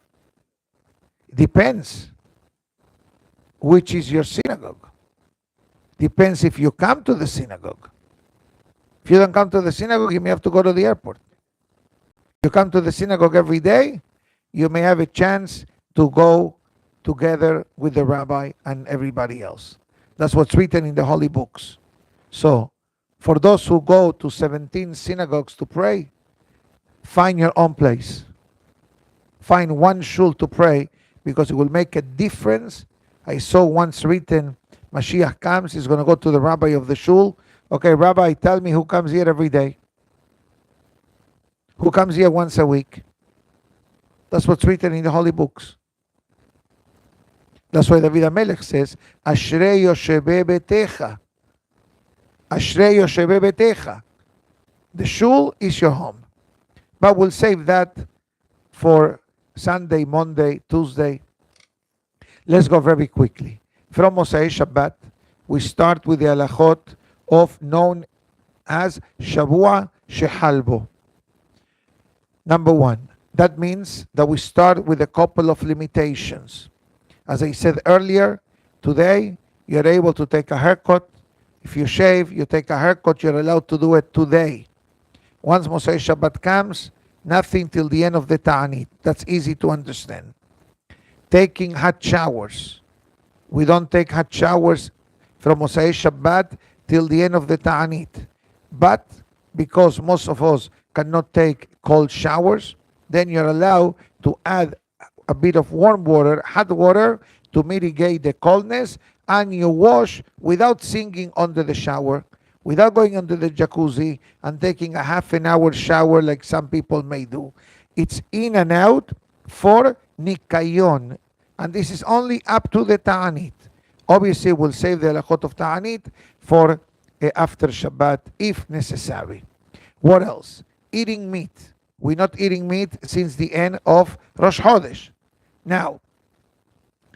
Depends. Which is your synagogue? Depends if you come to the synagogue. If you don't come to the synagogue, you may have to go to the airport. If you come to the synagogue every day, you may have a chance to go together with the rabbi and everybody else. That's what's written in the holy books. So, for those who go to 17 synagogues to pray, find your own place. Find one shul to pray, because it will make a difference. I saw once written, Mashiach comes, he's going to go to the rabbi of the shul. Okay, rabbi, tell me who comes here every day. Who comes here once a week? That's what's written in the holy books. That's why David HaMelech says, Ashrei Yoshebe Betecha. Ashrei yoshevei betecha. The shul is your home. But we'll save that for Sunday, Monday, Tuesday. Let's go very quickly. From Mosai Shabbat, we start with the halachot of known as Shavua Shehalbo. Number one, that means that we start with a couple of limitations. As I said earlier, today you're able to take a haircut. If you shave, you take a haircut, you're allowed to do it today. Once Mosai Shabbat comes, nothing till the end of the Ta'anit. That's easy to understand. Taking hot showers. We don't take hot showers from Mosai Shabbat till the end of the Ta'anit. But because most of us cannot take cold showers, then you're allowed to add a bit of warm water, hot water, to mitigate the coldness, and you wash without singing under the shower, without going under the jacuzzi and taking a half an hour shower like some people may do. It's in and out for nikayon, and this is only up to the Ta'anit. Obviously, we'll save the halachot of Ta'anit for after Shabbat if necessary. What else? Eating meat. We're not eating meat since the end of Rosh Chodesh. Now,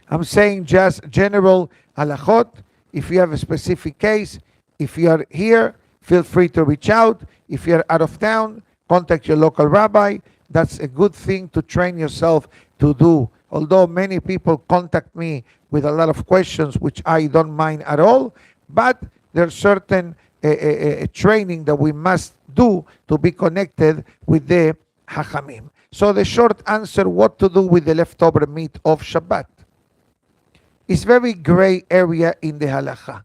I'm saying just general halachot. If you have a specific case, if you are here, feel free to reach out. If you're out of town, contact your local rabbi. That's a good thing to train yourself to do. Although many people contact me with a lot of questions, which I don't mind at all, but there's certain training that we must do to be connected with the Hachamim. So the short answer, what to do with the leftover meat of Shabbat. It's very gray area in the halacha.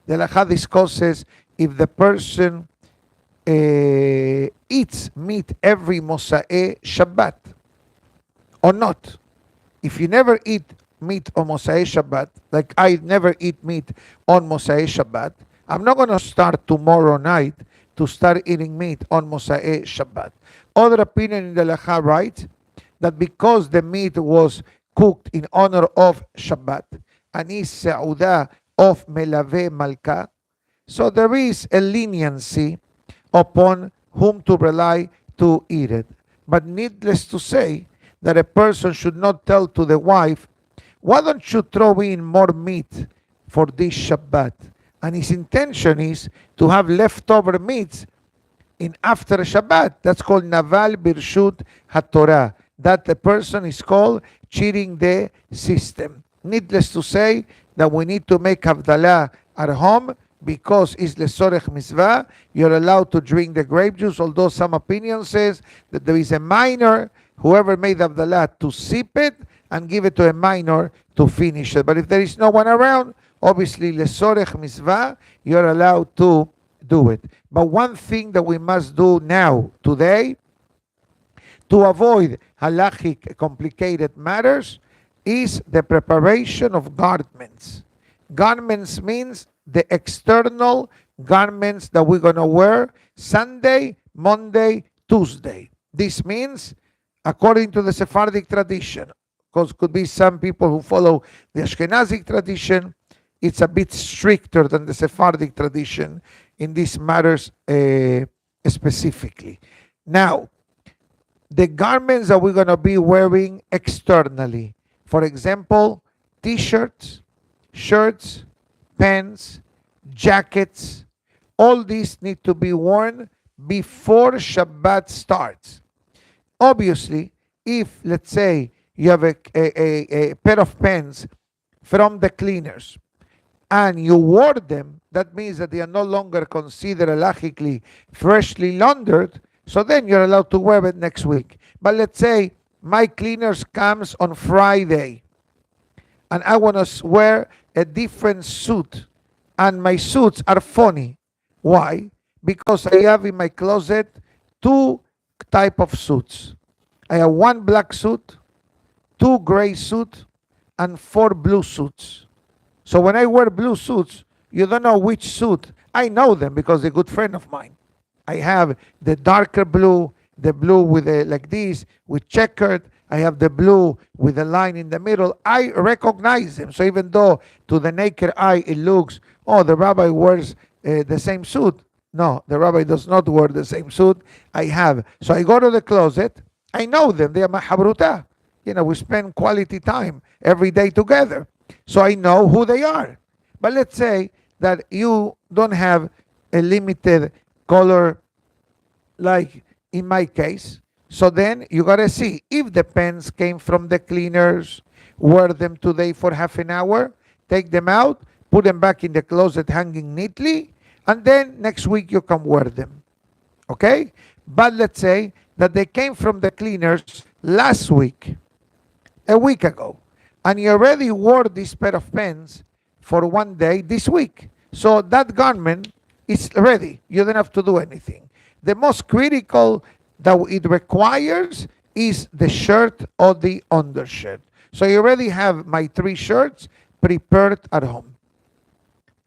The halacha discusses if the person eats meat every Mosai Shabbat or not. If you never eat meat on Mosai Shabbat, like I never eat meat on Mosai Shabbat, I'm not going to start tomorrow night to start eating meat on Mosai Shabbat. Other opinion in the halacha writes that because the meat was cooked in honor of Shabbat and is Seudah of Melave Malka, so there is a leniency upon whom to rely to eat it. But needless to say that a person should not tell to the wife, why don't you throw in more meat for this Shabbat? And his intention is to have leftover meats in after Shabbat. That's called Naval Birshut HaTorah. That the person is called cheating the system. Needless to say that we need to make Havdalah at home because it's Lesorech Mitzvah. You're allowed to drink the grape juice, although some opinion says that there is a minor, whoever made Havdalah, to sip it and give it to a minor to finish it. But if there is no one around, obviously Lesorech Mitzvah, you're allowed to do it. But one thing that we must do now, today, to avoid halachic complicated matters, is the preparation of garments. Garments means the external garments that we're going to wear Sunday, Monday, Tuesday. This means, according to the Sephardic tradition, because could be some people who follow the Ashkenazic tradition, it's a bit stricter than the Sephardic tradition in these matters specifically. Now, the garments that we're going to be wearing externally, for example, t-shirts, shirts, pants, jackets, all these need to be worn before Shabbat starts. Obviously, if, let's say, you have a pair of pants from the cleaners and you wore them, that means that they are no longer considered halachically freshly laundered, so then you're allowed to wear it next week. But let's say my cleaners comes on Friday and I want to wear a different suit and my suits are funny. Why? Because I have in my closet two type of suits. I have one black suit, two gray suits, and four blue suits. So when I wear blue suits, you don't know which suit. I know them because they're a good friend of mine. I have the darker blue, the blue with like this, with checkered. I have the blue with a line in the middle. I recognize them. So even though to the naked eye it looks, oh, the rabbi wears the same suit. No, the rabbi does not wear the same suit I have. So I go to the closet. I know them. They are my habruta. We spend quality time every day together. So I know who they are. But let's say that you don't have a limited color like in my case. So then you got to see if the pens came from the cleaners, wear them today for half an hour, take them out, put them back in the closet hanging neatly, and then next week you can wear them. Okay? But let's say that they came from the cleaners last week, a week ago, and you already wore this pair of pants for one day this week. So that garment is ready. You don't have to do anything. The most critical that it requires is the shirt or the undershirt. So you already have my 3 shirts prepared at home.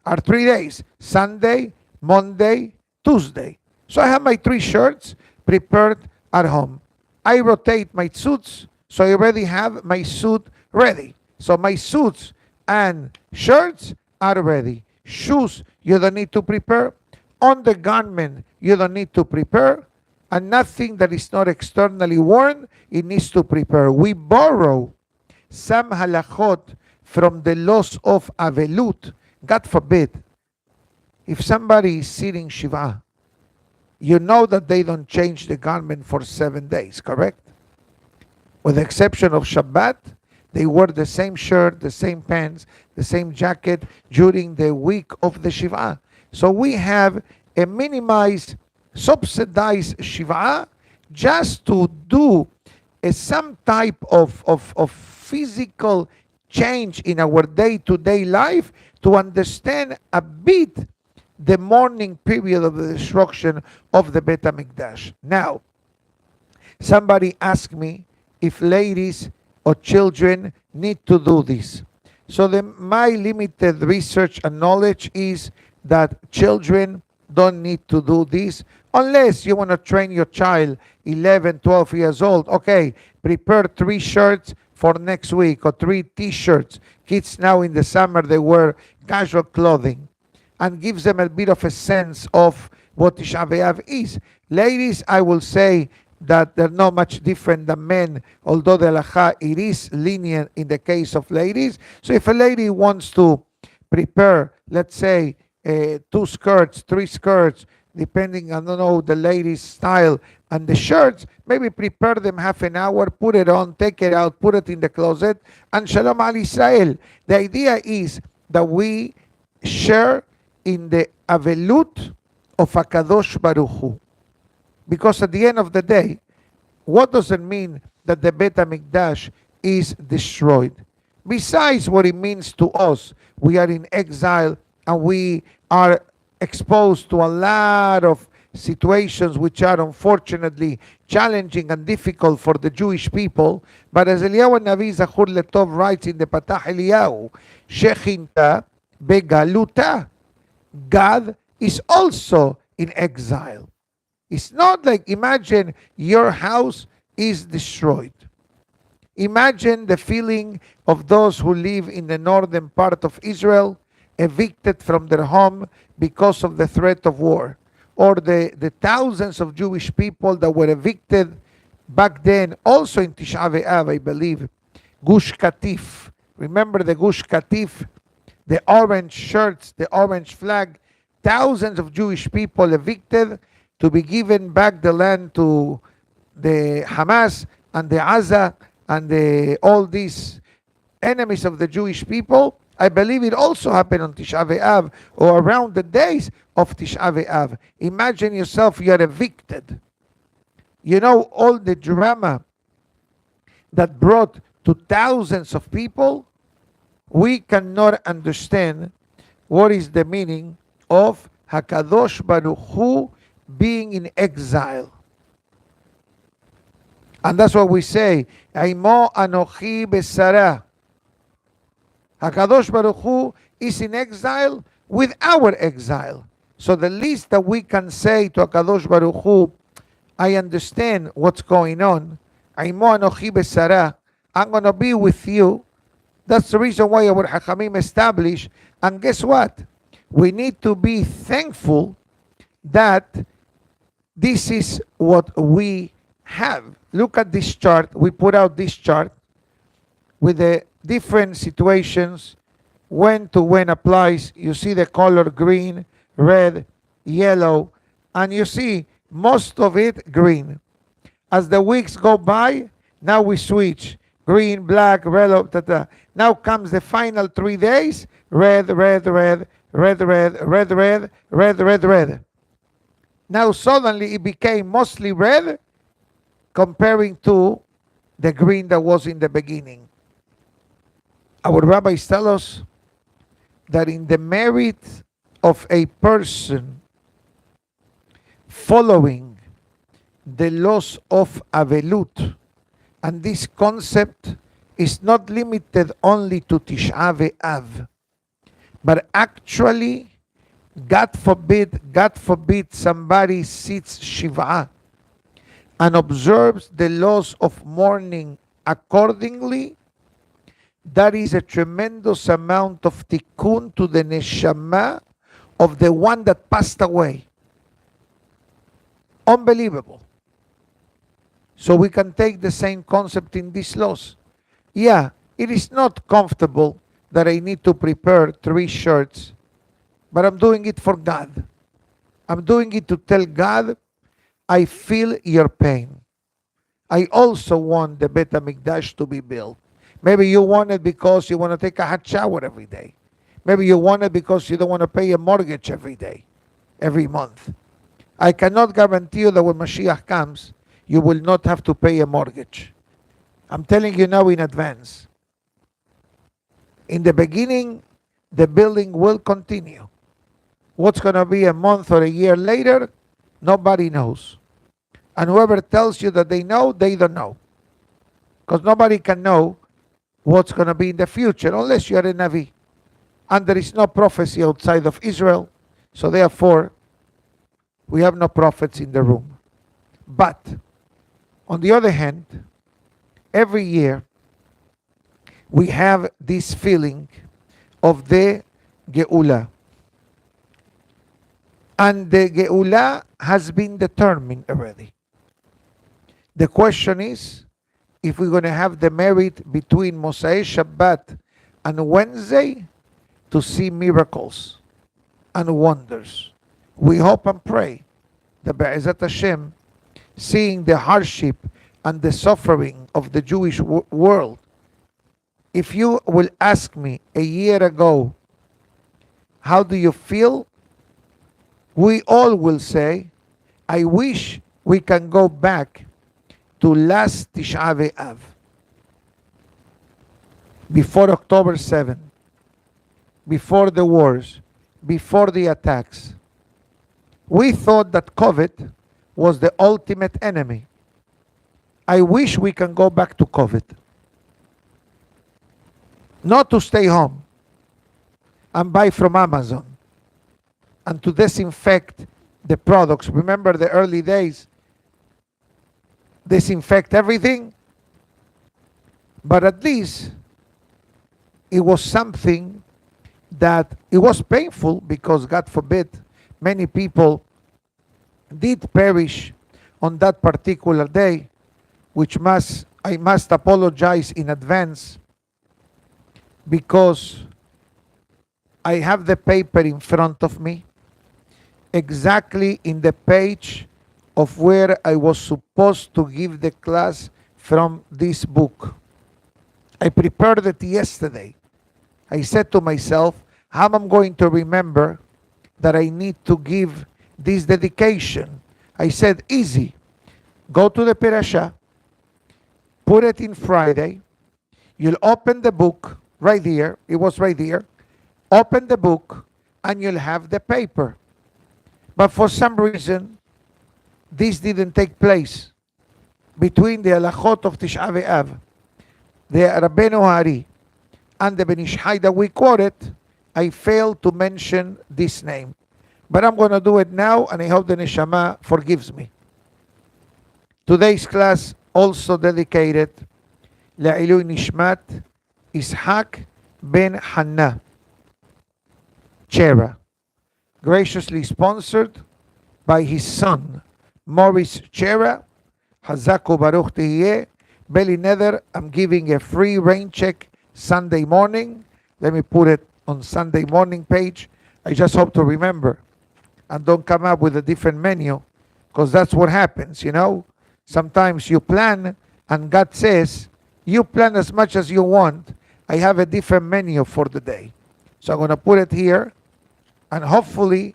Are 3 days, Sunday, Monday, Tuesday. So I have my 3 shirts prepared at home. I rotate my suits, so I already have my suit ready. So my suits and shirts are ready. Shoes, you don't need to prepare. Undergarment, you don't need to prepare. And nothing that is not externally worn, it needs to prepare. We borrow some halachot from the laws of Avelut. God forbid, if somebody is sitting Shiva, you know that they don't change the garment for 7 days, correct? With the exception of Shabbat, they wear the same shirt, the same pants, the same jacket during the week of the Shiva. So we have a minimized, subsidized Shiva just to do some type of physical change in our day-to-day life to understand a bit the mourning period of the destruction of the Bet HaMikdash. Now, somebody asked me if ladies or children need to do this. So my limited research and knowledge is that children don't need to do this unless you want to train your child 11, 12 years old. Okay, prepare 3 shirts for next week or 3 t-shirts. Kids now in the summer, they wear casual clothing and gives them a bit of a sense of what Tisha B'Av is. Ladies, I will say that they're not much different than men, although the halacha, it is lenient in the case of ladies. So if a lady wants to prepare, let's say, 2 skirts, 3 skirts, depending on, the lady's style, and the shirts, maybe prepare them half an hour, put it on, take it out, put it in the closet, and Shalom Al Israel. The idea is that we share in the Avelut of HaKadosh Baruch Hu. Because at the end of the day, what does it mean that the Bet HaMikdash is destroyed? Besides what it means to us, we are in exile and we are exposed to a lot of situations which are unfortunately challenging and difficult for the Jewish people. But as Eliyahu Navi Zachur Letov writes in the Patah Eliyahu, Shechinta Begaluta, God is also in exile. It's not like, imagine your house is destroyed. Imagine the feeling of those who live in the northern part of Israel, evicted from their home because of the threat of war. Or the thousands of Jewish people that were evicted back then, also in Tisha B'Av, I believe, Gush Katif. Remember the Gush Katif? The orange shirts, the orange flag. Thousands of Jewish people evicted to be given back the land to the Hamas and the Gaza and all these enemies of the Jewish people. I believe it also happened on Tisha B'Av or around the days of Tisha B'Av. Imagine yourself, you are evicted. You know all the drama that brought to thousands of people. We cannot understand what is the meaning of HaKadosh Baruch Hu being in exile. And that's what we say, Aimo Anochi Besara. HaKadosh Baruch Hu is in exile with our exile. So the least that we can say to HaKadosh Baruch Hu, I understand what's going on. Aimo Anochi Besara. I'm going to be with you. That's the reason why our Hachamim established. And guess what? We need to be thankful that this is what we have. Look at this chart. We put out this chart with the different situations, when to when applies. You see the color green, red, yellow, and you see most of it green. As the weeks go by, now we switch. Green, black, red, Now comes the final 3 days, red, red, red, red, red, red, red, red, red, red. Now suddenly it became mostly red comparing to the green that was in the beginning. Our rabbis tell us that in the merit of a person following the laws of Avelut, and this concept is not limited only to Tisha B'Av, but actually, God forbid somebody sits Shiv'ah and observes the laws of mourning accordingly. That is a tremendous amount of tikkun to the neshama of the one that passed away. Unbelievable. So we can take the same concept in these laws. Yeah, it is not comfortable that I need to prepare 3 shirts, but I'm doing it for God. I'm doing it to tell God, I feel your pain. I also want the Bet HaMikdash to be built. Maybe you want it because you want to take a hot shower every day. Maybe you want it because you don't want to pay a mortgage every day, every month. I cannot guarantee you that when Mashiach comes, you will not have to pay a mortgage. I'm telling you now in advance. In the beginning, the building will continue. What's going to be a month or a year later, nobody knows. And whoever tells you that they know, they don't know. Because nobody can know what's going to be in the future unless you're a Navi. And there is no prophecy outside of Israel. So therefore, we have no prophets in the room. But, on the other hand, every year, we have this feeling of the Geula. And the Geula has been determined already. The question is, if we're going to have the merit between Mosai Shabbat and Wednesday to see miracles and wonders. We hope and pray that Be'ezat Hashem, seeing the hardship and the suffering of the Jewish world, if you will ask me a year ago, how do you feel? We all will say, I wish we can go back to last Tisha B'Av, before October 7, before the wars, before the attacks. We thought that COVID was the ultimate enemy. I wish we can go back to COVID. Not to stay home and buy from Amazon and to disinfect the products. Remember the early days? Disinfect everything. But at least it was something that it was painful because, God forbid, many people did perish on that particular day, which I must apologize in advance, because I have the paper in front of me, exactly in the page of where I was supposed to give the class from this book. I prepared it yesterday. I said to myself, how am I going to remember that I need to give this dedication? I said, easy. Go to the parasha, put it in Friday, you'll open the book right here, it was right here, open the book, and you'll have the paper. But for some reason, this didn't take place. Between the halachot of Tisha B'Av, the Rabbenu Hari, and the Ben Ish Hai that we quoted, I failed to mention this name. But I'm going to do it now, and I hope the Neshama forgives me. Today's class also dedicated La'ilui Nishmat Ishaq ben Hannah Chera. graciously sponsored by his son, Maurice Chera. Hazaku Baruch Tihye. Beli Nether, I'm giving a free rain check Sunday morning. Let me put it on Sunday morning page. I just hope to remember and don't come up with a different menu, because that's what happens, you know. Sometimes you plan and God says, you plan as much as you want. I have a different menu for the day. So I'm going to put it here, and hopefully,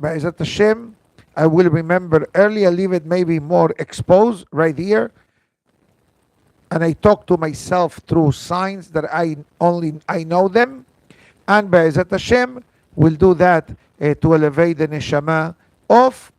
Be'ezat Hashem, I will remember early. I leave it maybe more exposed right here. And I talk to myself through signs that I know them. And Be'ezat Hashem will do that to elevate the neshama of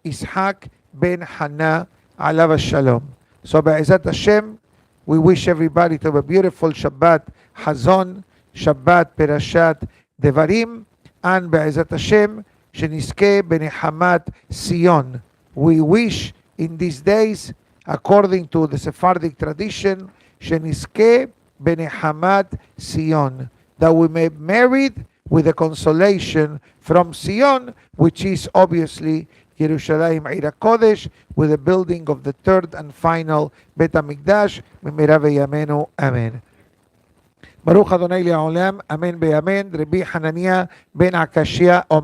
Ishaq ben Hannah alav shalom. So Be'ezat Hashem, we wish everybody to have a beautiful Shabbat Hazon, Shabbat Perashat Devarim, and Be'ezat Hashem, Shenizke Benehamat Sion. We wish in these days, according to the Sephardic tradition, Shenizke Benehamat Sion, that we may be married with a consolation from Sion, which is obviously Yerushalayim Eir HaKodesh, with the building of the third and final Bet HaMikdash, B'mehera v'yamenu, Amen. Baruch Adonai Le'olam, Amen be'amen. Rabbi Hanania ben Akashia